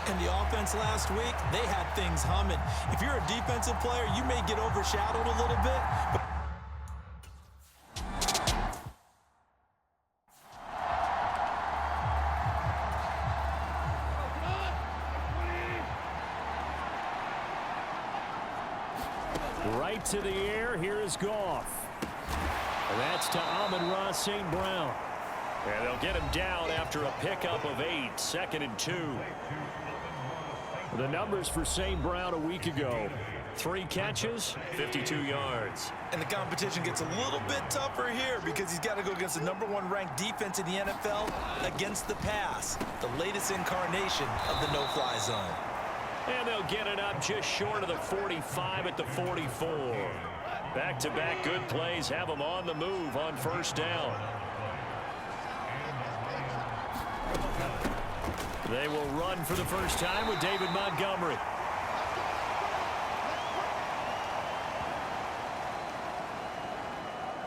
And the offense last week, they had things humming. If you're a defensive player, you may get overshadowed a little bit, but right to the air. Here is Goff. And that's to Amon-Ra St. Brown. And they'll get him down after a pickup of 8, 2nd and 2. The numbers for St. Brown a week ago: 3 catches, 52 yards. And the competition gets a little bit tougher here because he's got to go against the #1 ranked defense in the NFL against the pass, the latest incarnation of the no-fly zone. And they'll get it up just short of the 45 at the 44. Back-to-back good plays have them on the move on first down. They will run for the first time with David Montgomery.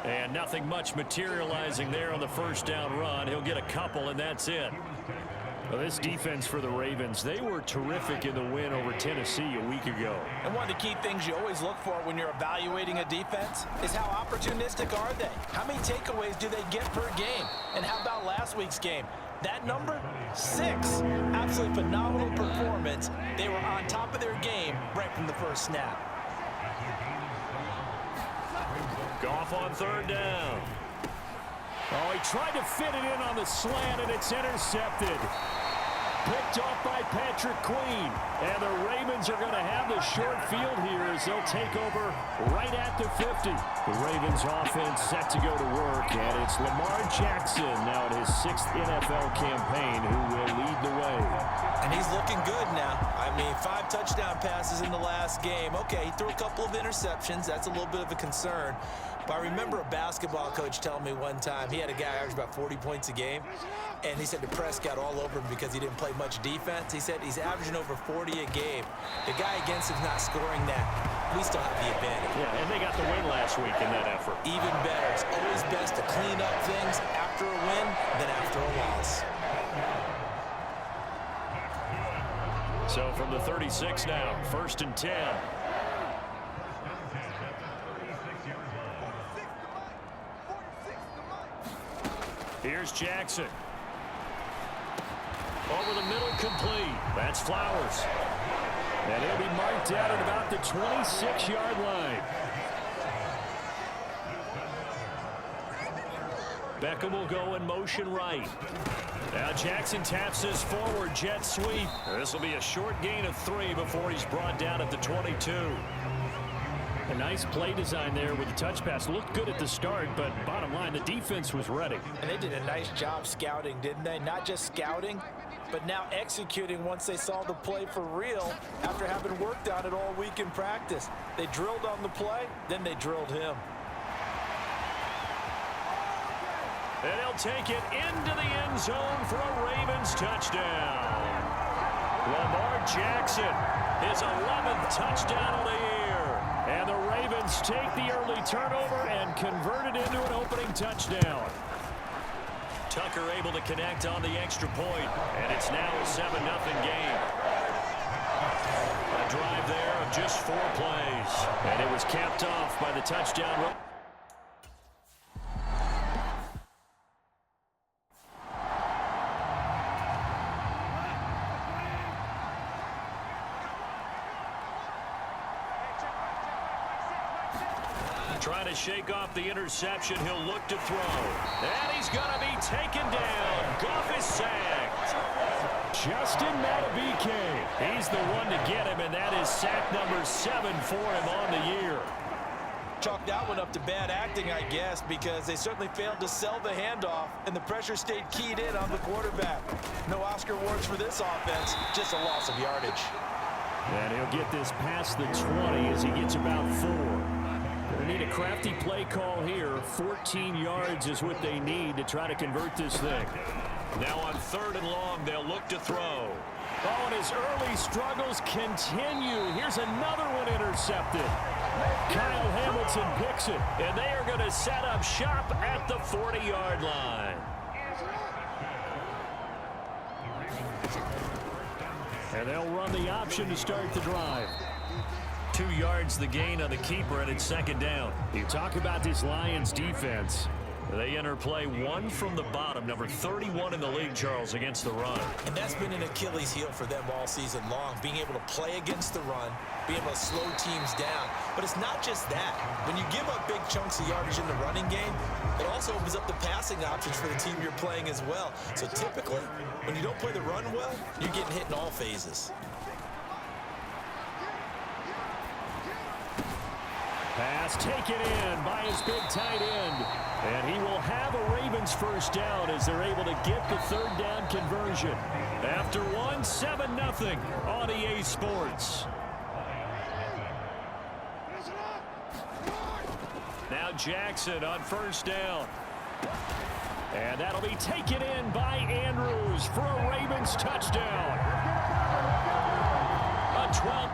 And nothing much materializing there on the first down run. He'll get a couple, and that's it. Well, this defense for the Ravens, they were terrific in the win over Tennessee a week ago. And one of the key things you always look for when you're evaluating a defense is how opportunistic are they? How many takeaways do they get per game? And how about last week's game? That number, 6. Absolutely phenomenal performance. They were on top of their game right from the first snap. Goff on third down. Oh, he tried to fit it in on the slant, and it's intercepted. Picked off by Patrick Queen. And the Ravens are going to have the short field here as they'll take over right at the 50. The Ravens offense set to go to work, and it's Lamar Jackson now in his 6th NFL campaign who will lead the way. And he's looking good now. I mean, 5 touchdown passes in the last game. Okay, he threw a couple of interceptions. That's a little bit of a concern. But I remember a basketball coach telling me one time he had a guy average about 40 points a game, and he said the press got all over him because he didn't play much defense. He said he's averaging over 40 a game. The guy against him's not scoring that. We still have the advantage. Yeah, and they got the win last week in that effort. Even better. It's always best to clean up things after a win than after a loss. So from the 36 now, 1st and 10. Here's Jackson. Over the middle, complete. That's Flowers. And he'll be marked out at about the 26-yard line. Beckham will go in motion right. Now Jackson taps his forward jet sweep. This will be a short gain of 3 before he's brought down at the 22. A nice play design there with the touch pass. Looked good at the start, but bottom line, the defense was ready. And they did a nice job scouting, didn't they? Not just scouting, but now executing once they saw the play for real after having worked on it all week in practice. They drilled on the play, then they drilled him. And he'll take it into the end zone for a Ravens touchdown. Lamar Jackson, his 11th touchdown of the year. And the Ravens take the early turnover and convert it into an opening touchdown. Tucker able to connect on the extra point, and it's now a 7-0 game. A drive there of just 4 plays, and it was capped off by the touchdown run. Trying to shake off the interception. He'll look to throw. And he's going to be taken down. Goff is sacked. Justin Madubuike. He's the one to get him, and that is sack number 7 for him on the year. Chalk that one up to bad acting, I guess, because they certainly failed to sell the handoff, and the pressure stayed keyed in on the quarterback. No Oscar awards for this offense, just a loss of yardage. And he'll get this past the 20 as he gets about 4. They need a crafty play call here. 14 yards is what they need to try to convert this thing. Now on 3rd and long, they'll look to throw. Oh, and his early struggles continue. Here's another one intercepted. Kyle Hamilton picks it, and they are going to set up shop at the 40-yard line. And they'll run the option to start the drive. 2 yards the gain on the keeper, and it's second down. You talk about this Lions defense. They enter play 1 from the bottom, number 31 in the league, Charles, against the run. And that's been an Achilles heel for them all season long, being able to play against the run, being able to slow teams down. But it's not just that. When you give up big chunks of yardage in the running game, it also opens up the passing options for the team you're playing as well. So typically, when you don't play the run well, you're getting hit in all phases. Pass taken in by his big tight end. And he will have a Ravens first down as they're able to get the third down conversion. After 1, 7-0 on EA Sports. Now Jackson on first down. And that'll be taken in by Andrews for a Ravens touchdown. A 12.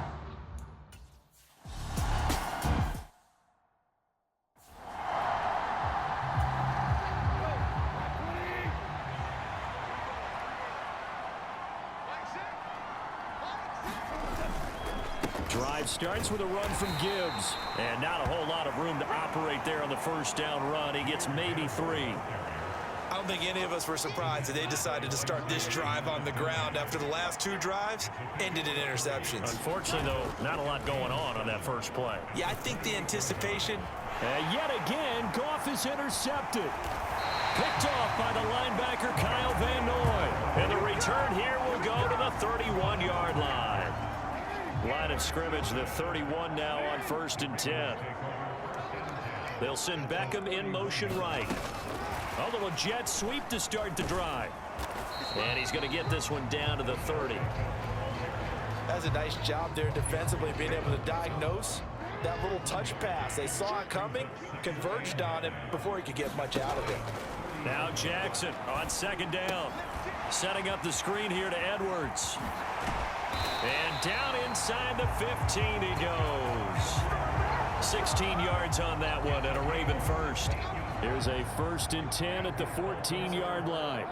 Drive starts with a run from Gibbs. And not a whole lot of room to operate there on the first down run. He gets maybe 3. I don't think any of us were surprised that they decided to start this drive on the ground after the last 2 drives ended in interceptions. Unfortunately, though, not a lot going on that first play. Yeah, I think the anticipation. And yet again, Goff is intercepted. Picked off by the linebacker Kyle Van Noy. And the return here will go to the 31-yard line. Line of scrimmage, the 31 now on 1st and 10. They'll send Beckham in motion right. A little jet sweep to start the drive. And he's going to get this one down to the 30. That's a nice job there defensively, being able to diagnose that little touch pass. They saw it coming, converged on it before he could get much out of it. Now Jackson on second down. Setting up the screen here to Edwards. And down inside the 15 he goes. 16 yards on that one and a Raven first. Here's a 1st and 10 at the 14-yard line.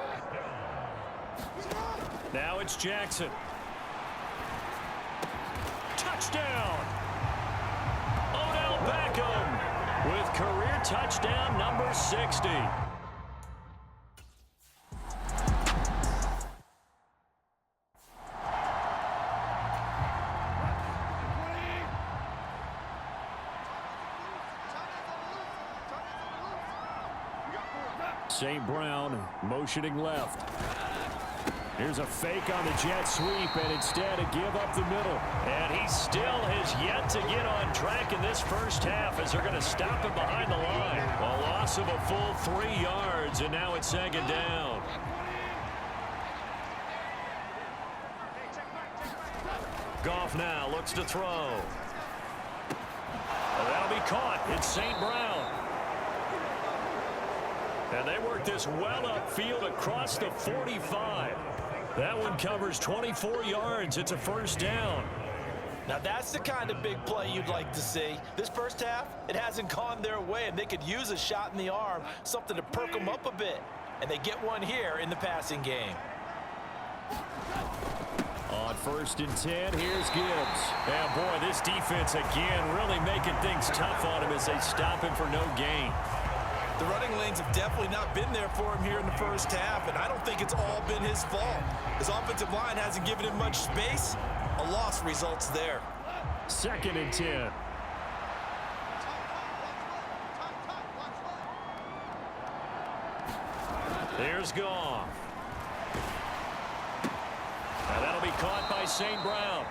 Now it's Jackson. Touchdown! Odell Beckham with career touchdown number 60. St. Brown motioning left. Here's a fake on the jet sweep, and instead a give up the middle. And he still has yet to get on track in this first half as they're going to stop him behind the line. A loss of a full 3 yards, and now it's second down. Goff now looks to throw. And that'll be caught. It's St. Brown. And they work this well upfield across the 45. That one covers 24 yards. It's a first down. Now that's the kind of big play you'd like to see. This first half, it hasn't gone their way, and they could use a shot in the arm, something to perk them up a bit. And they get one here in the passing game. On 1st and 10, here's Gibbs. And boy, this defense again really making things tough on him as they stop him for no gain. The running lanes have definitely not been there for him here in the first half, and I don't think it's all been his fault. His offensive line hasn't given him much space. A loss results there. 2nd and 10. There's Goff. And that'll be caught by St. Brown.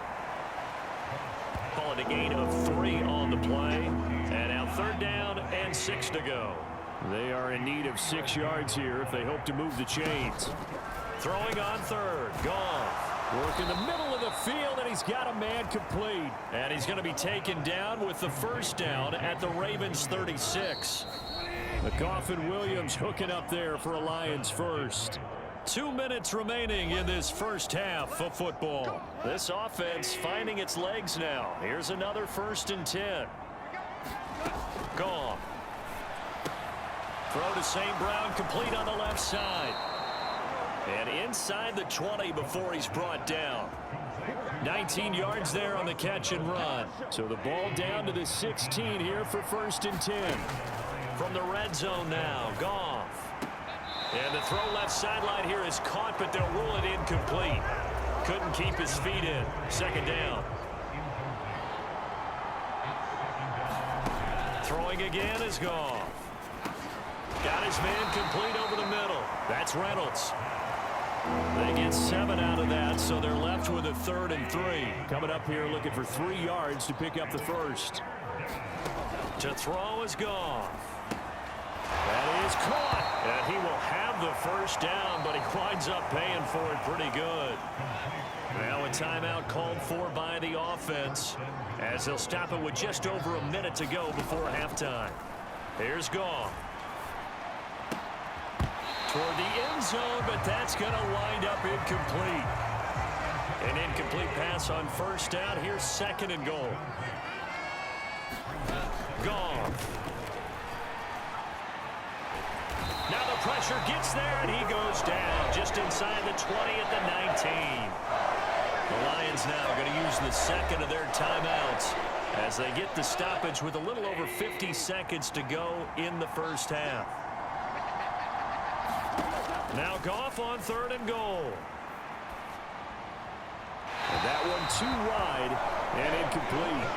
Call it a gain of 3 on the play. And now 3rd down and 6 to go. They are in need of 6 yards here if they hope to move the chains. Throwing on 3rd. Goff. Work in the middle of the field, and he's got a man complete. And he's going to be taken down with the first down at the Ravens 36. Goff and Williams hooking up there for a Lions first. 2 minutes remaining in this first half of football. This offense finding its legs now. Here's another 1st and 10. Goff. Throw to St. Brown, complete on the left side. And inside the 20 before he's brought down. 19 yards there on the catch and run. So the ball down to the 16 here for 1st and 10. From the red zone now, Goff. And the throw left sideline here is caught, but they'll rule it incomplete. Couldn't keep his feet in. 2nd down. Throwing again is Goff. Got his man complete over the middle. That's Reynolds. They get 7 out of that, so they're left with a 3rd and 3. Coming up here looking for 3 yards to pick up the first. To throw is Goff. That is caught. And he will have the first down, but he winds up paying for it pretty good. Now a timeout called for by the offense as they'll stop it with just over a minute to go before halftime. Here's Goff. Toward the end zone, but that's going to wind up incomplete. An incomplete pass on 1st down. Here's 2nd and goal. Goff. Now the pressure gets there, and he goes down just inside the 20 at the 19. The Lions now going to use the 2nd of their timeouts as they get the stoppage with a little over 50 seconds to go in the first half. Now Goff on 3rd and goal. And that one too wide and incomplete.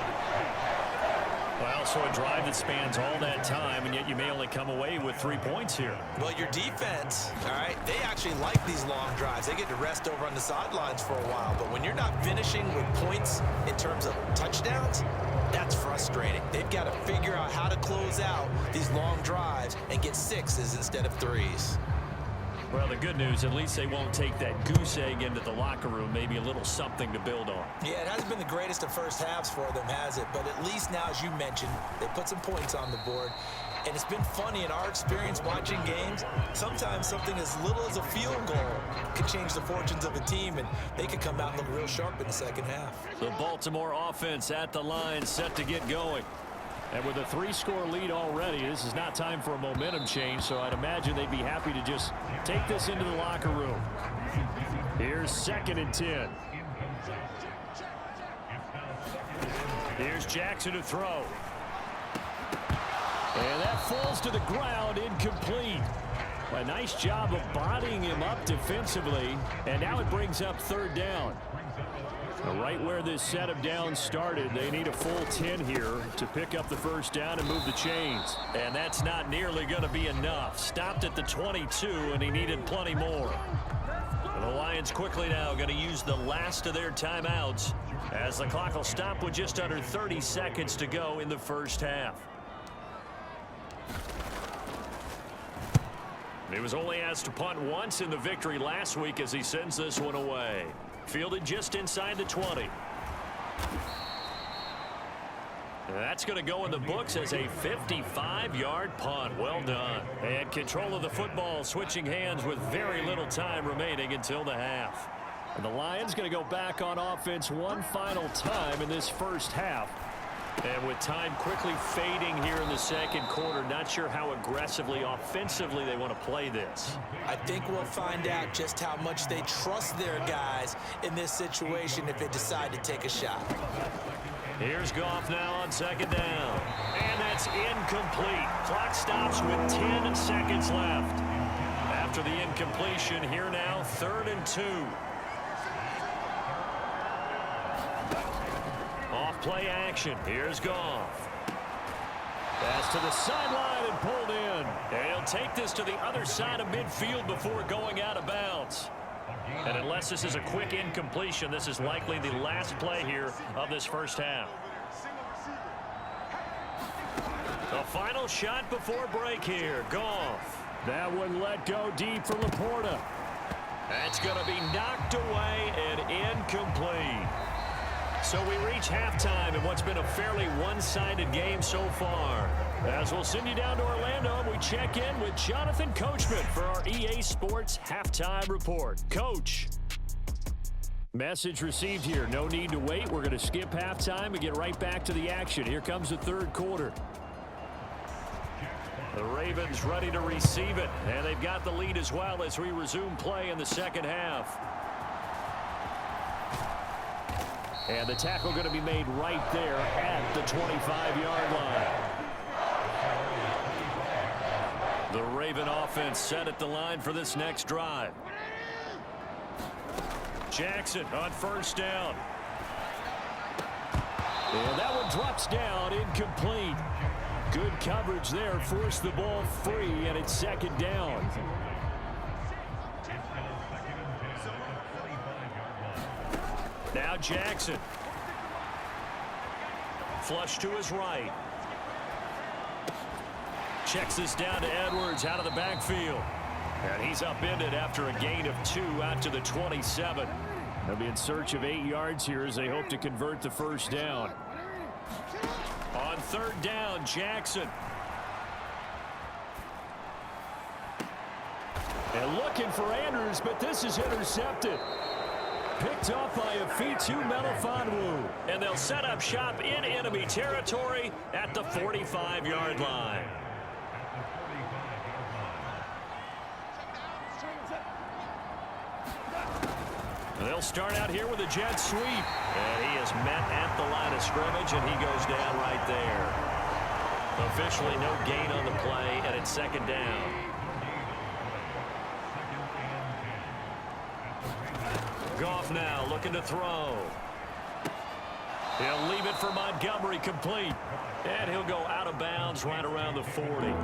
Well, so a drive that spans all that time, and yet you may only come away with 3 points here. Well, your defense, all right, they actually like these long drives. They get to rest over on the sidelines for a while. But when you're not finishing with points in terms of touchdowns, that's frustrating. They've got to figure out how to close out these long drives and get 6s instead of 3s. Well, the good news, at least they won't take that goose egg into the locker room. Maybe a little something to build on. Yeah, it hasn't been the greatest of first halves for them, has it? But at least now, as you mentioned, they put some points on the board. And it's been funny in our experience watching games. Sometimes something as little as a field goal can change the fortunes of a team, and they could come out and look real sharp in the second half. The Baltimore offense at the line, set to get going. And with a 3-score lead already, this is not time for a momentum change, so I'd imagine they'd be happy to just take this into the locker room. Here's 2nd and 10. Here's Jackson to throw. And that falls to the ground, incomplete. A nice job of bodying him up defensively, and now it brings up 3rd down. Right where this set of downs started, they need a full 10 here to pick up the first down and move the chains. And that's not nearly going to be enough. Stopped at the 22, and he needed plenty more. And the Lions quickly now going to use the last of their timeouts as the clock will stop with just under 30 seconds to go in the first half. He was only asked to punt once in the victory last week as he sends this one away. Fielded just inside the 20. That's going to go in the books as a 55-yard punt. Well done. And control of the football switching hands with very little time remaining until the half. And the Lions going to go back on offense one final time in this first half. And with time quickly fading here in the second quarter, not sure how aggressively, offensively they want to play this. I think we'll find out just how much they trust their guys in this situation if they decide to take a shot. Here's Goff now on 2nd down. And that's incomplete. Clock stops with 10 seconds left. After the incompletion, here now, 3rd and 2. Off-play action. Here's Goff. Pass to the sideline and pulled in. And he'll take this to the other side of midfield before going out of bounds. And unless this is a quick incompletion, this is likely the last play here of this first half. The final shot before break here. Goff. That one let go deep for Laporta. That's going to be knocked away and incomplete. So we reach halftime in what's been a fairly one-sided game so far. As we'll send you down to Orlando, we check in with Jonathan Coachman for our EA Sports Halftime Report. Coach. Message received here. No need to wait. We're going to skip halftime and get right back to the action. Here comes the third quarter. The Ravens ready to receive it, and they've got the lead as well as we resume play in the second half. And the tackle going to be made right there at the 25-yard line. The Raven offense set at the line for this next drive. Jackson on first down. And that one drops down, incomplete. Good coverage there, forced the ball free, and it's second down. Now Jackson. Flush to his right. Checks this down to Edwards out of the backfield. And he's upended after a gain of 2 out to the 27. They'll be in search of 8 yards here as they hope to convert the first down. On third down, Jackson. And looking for Andrews, but this is intercepted. Picked off by a Fitu Melifonwu. And they'll set up shop in enemy territory at the 45-yard line. They'll start out here with a jet sweep. And he is met at the line of scrimmage, and he goes down right there. Officially no gain on the play, and it's second down. Goff now looking to throw. He'll leave it for Montgomery, complete. And he'll go out of bounds right around the 40.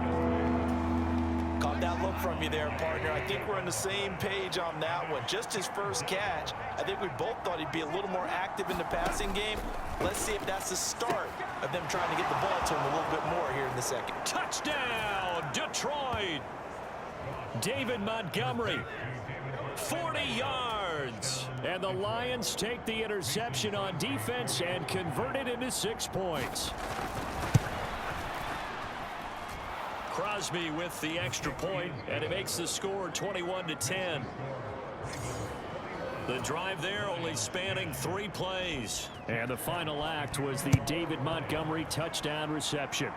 Caught that look from you there, partner. I think we're on the same page on that one. Just his first catch. I think we both thought he'd be a little more active in the passing game. Let's see if that's the start of them trying to get the ball to him a little bit more here in the second. Touchdown, Detroit. David Montgomery, 40 yards. And the Lions take the interception on defense and convert it into 6 points. Crosby with the extra point, and it makes the score 21-10. The drive there only spanning 3 plays. And the final act was the David Montgomery touchdown reception.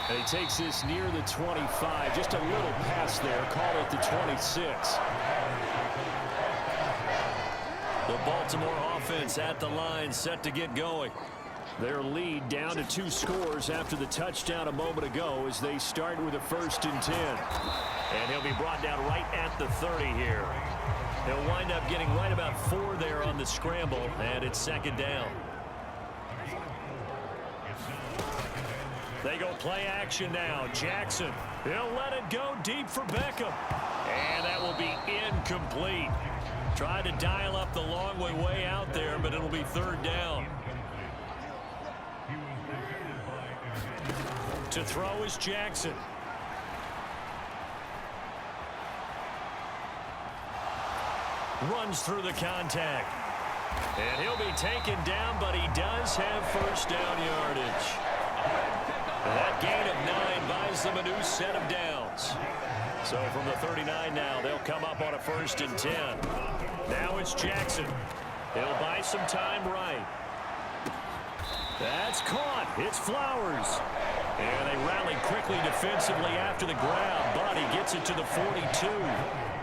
And he takes this near the 25. Just a little pass there. Call it the 26. The Baltimore offense at the line, set to get going. Their lead down to 2 scores after the touchdown a moment ago as they start with a 1st and 10. And he'll be brought down right at the 30 here. He'll wind up getting right about 4 there on the scramble, and it's second down. They go play action now. Jackson, he'll let it go deep for Beckham. And that will be incomplete. Tried to dial up the long way out there, but it'll be 3rd down. To throw is Jackson. Runs through the contact. And he'll be taken down, but he does have first down yardage. That gain of 9 buys them a new set of downs. So from the 39 now, they'll come up on a 1st and 10. Now it's Jackson. He'll buy some time right. That's caught. It's Flowers. And they rally quickly defensively after the grab, but he gets it to the 42.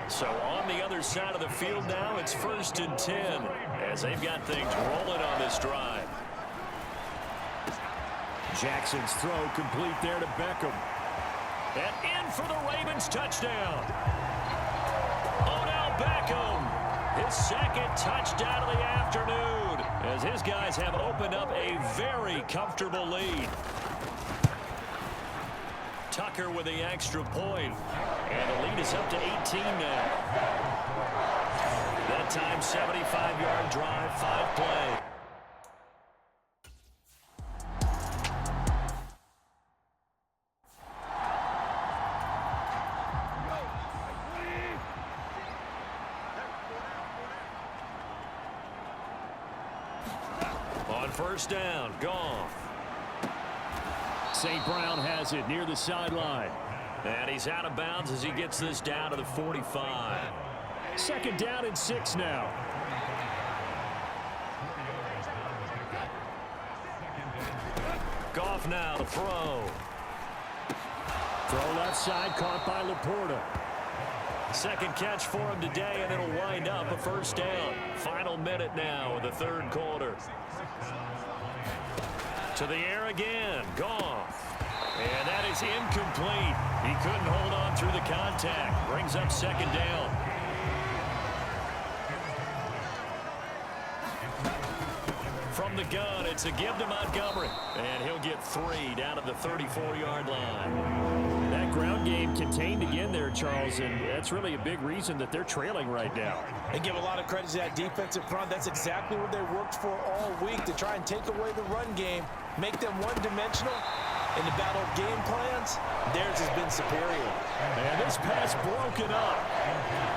So on the other side of the field now, it's 1st and 10 as they've got things rolling on this drive. Jackson's throw complete there to Beckham. And in for the Ravens touchdown. Odell Beckham, his 2nd touchdown of the afternoon, as his guys have opened up a very comfortable lead. Tucker with the extra point, and the lead is up to 18 now. That time, 75-yard drive, 5 play. On 1st down, Goff. St. Brown has it near the sideline. And he's out of bounds as he gets this down to the 45. 2nd down and 6 now. Goff now to throw. Throw left side, caught by Laporta. Second catch for him today, and it'll wind up a first down. Final minute now of the third quarter. To the air again. Goff. And that is incomplete. He couldn't hold on through the contact. Brings up second down. From the gun, it's a give to Montgomery. And he'll get 3 down at the 34-yard line. That ground game contained again there, Charles, and that's really a big reason that they're trailing right now. They give a lot of credit to that defensive front. That's exactly what they worked for all week, to try and take away the run game, make them one-dimensional. In the battle of game plans, theirs has been superior. And this pass broken up.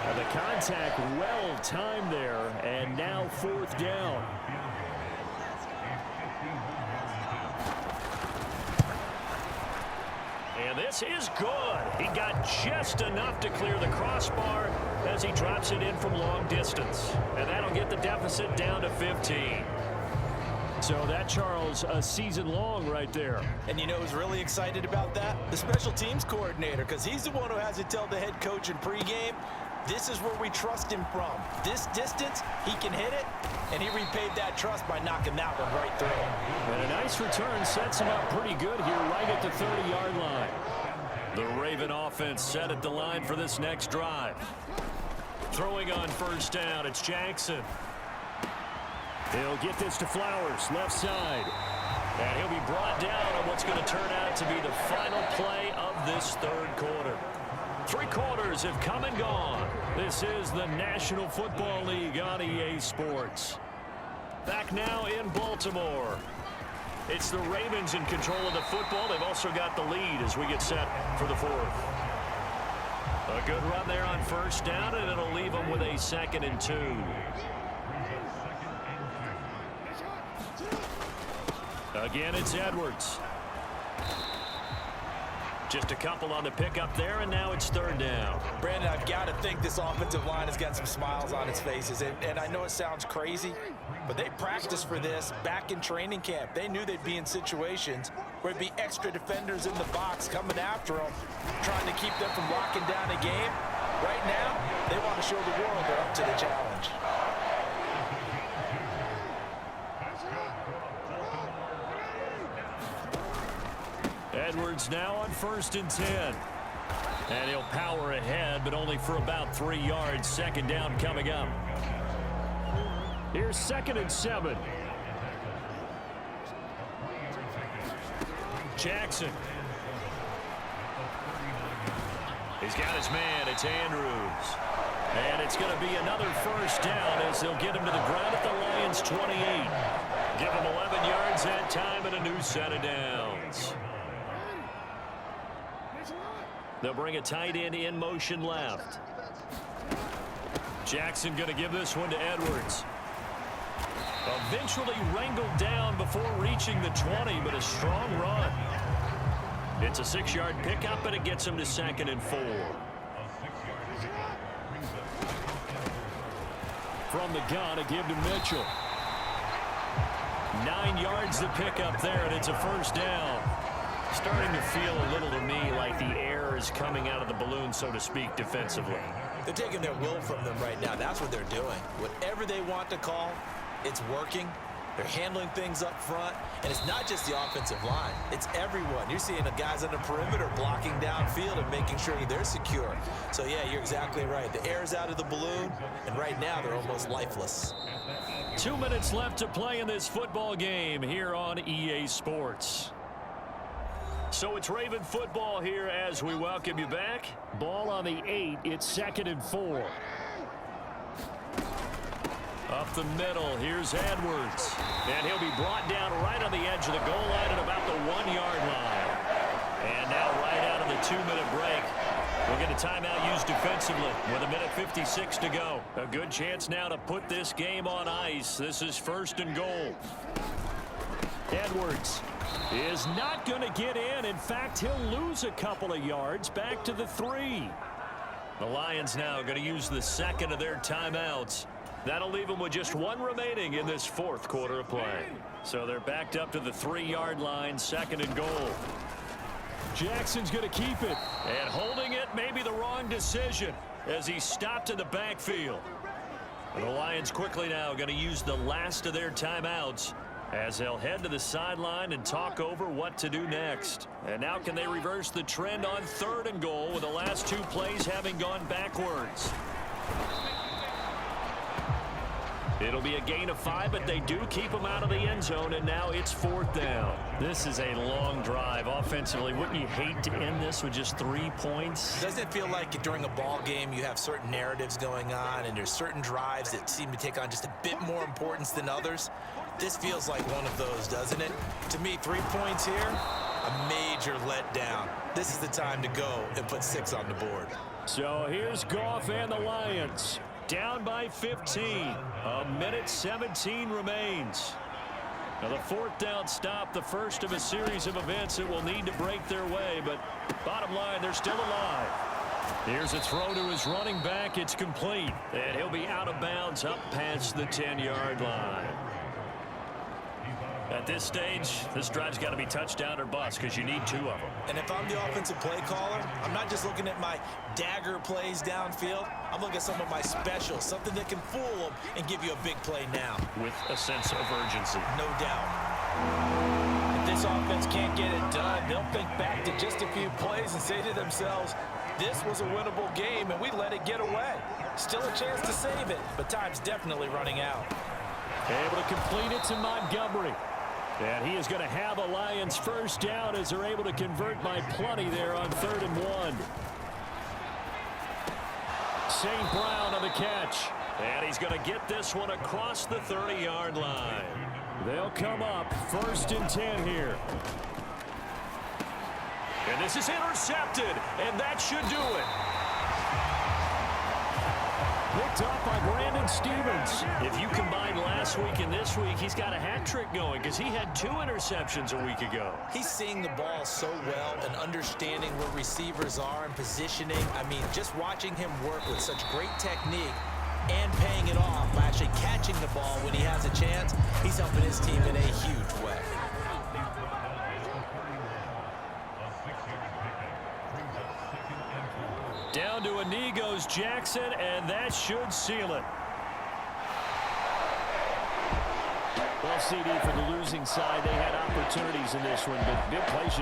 And the contact well timed there, and now fourth down. And this is good. He got just enough to clear the crossbar as he drops it in from long distance. And that'll get the deficit down to 15. So that, Charles, a season long right there. And you know who's really excited about that? The special teams coordinator, because he's the one who has to tell the head coach in pregame, this is where we trust him from. This distance, he can hit it, and he repaid that trust by knocking that one right through. And a nice return sets him up pretty good here right at the 30-yard line. The Raven offense set at the line for this next drive. Throwing on first down, it's Jackson. He'll get this to Flowers, left side. And he'll be brought down on what's going to turn out to be the final play of this third quarter. 3 quarters have come and gone. This is the National Football League on EA Sports. Back now in Baltimore. It's the Ravens in control of the football. They've also got the lead as we get set for the fourth. A good run there on first down, and it'll leave them with a 2nd and 2. Again, it's Edwards. Just a couple on the pickup there, and now it's third down. Brandon, I've got to think this offensive line has got some smiles on its faces. And I know it sounds crazy, but they practiced for this back in training camp. They knew they'd be in situations where there'd be extra defenders in the box coming after them, trying to keep them from locking down a game. Right now, they want to show the world they're up to the challenge. Edwards now on 1st and 10. And he'll power ahead, but only for about 3 yards. Second down coming up. Here's 2nd and 7. Jackson. He's got his man. It's Andrews. And it's going to be another first down as they'll get him to the ground at the Lions' 28. Give him 11 yards that time and a new set of downs. They'll bring a tight end in motion left. Jackson going to give this one to Edwards. Eventually wrangled down before reaching the 20, but a strong run. It's a 6-yard pickup, and it gets him to 2nd and 4. From the gun, a give to Mitchell. 9 yards to pick up there, and it's a first down. Starting to feel a little to me like the air is coming out of the balloon, so to speak, defensively. They're taking their will from them right now. That's what they're doing. Whatever they want to call, it's working. They're handling things up front. And it's not just the offensive line. It's everyone. You're seeing the guys on the perimeter blocking downfield and making sure they're secure. So, yeah, you're exactly right. The air's out of the balloon, and right now they're almost lifeless. 2 minutes left to play in this football game here on EA Sports. So it's Raven football here as we welcome you back. Ball on the 8. It's 2nd and 4. Up the middle, here's Edwards. And he'll be brought down right on the edge of the goal line at about the 1-yard line. And now right out of the 2-minute break, we'll get a timeout used defensively with 1:56 to go. A good chance now to put this game on ice. This is 1st and goal. Edwards is not going to get in. In fact, he'll lose a couple of yards back to the 3. The Lions now going to use the 2nd of their timeouts. That'll leave them with just 1 remaining in this 4th quarter of play. So they're backed up to the 3-yard line, 2nd and goal. Jackson's going to keep it. And holding it may be the wrong decision as he stopped in the backfield. The Lions quickly now going to use the last of their timeouts as they'll head to the sideline and talk over what to do next. And now can they reverse the trend on 3rd and goal with the last 2 plays having gone backwards? It'll be a gain of 5, but they do keep them out of the end zone, and now it's 4th down. This is a long drive offensively. Wouldn't you hate to end this with just 3 points? Doesn't it feel like during a ball game you have certain narratives going on and there's certain drives that seem to take on just a bit more importance than others? This feels like one of those, doesn't it? To me, 3 points here, a major letdown. This is the time to go and put 6 on the board. So here's Goff and the Lions. Down by 15. 1:17 remains. Now the 4th down stop, the first of a series of events that will need to break their way, but bottom line, they're still alive. Here's a throw to his running back. It's complete, and he'll be out of bounds up past the 10-yard line. At this stage, this drive's got to be touchdown or bust because you need 2 of them. And if I'm the offensive play caller, I'm not just looking at my dagger plays downfield. I'm looking at some of my specials, something that can fool them and give you a big play now. With a sense of urgency. No doubt. If this offense can't get it done, they'll think back to just a few plays and say to themselves, this was a winnable game and we let it get away. Still a chance to save it, but time's definitely running out. Able to complete it to Montgomery. And he is going to have a Lions first down as they're able to convert by plenty there on 3rd and 1. St. Brown on the catch. And he's going to get this one across the 30-yard line. They'll come up 1st and 10 here. And this is intercepted, and that should do it. Picked up by Brandon Stevens. If you combine last week and this week, he's got a hat trick going because he had 2 interceptions a week ago. He's seeing the ball so well and understanding where receivers are and positioning. I mean, just watching him work with such great technique and paying it off by actually catching the ball when he has a chance, he's helping his team in a huge way. Down to a knee goes Jackson, and that should seal it. Well, CD, for the losing side, they had opportunities in this one, but big plays just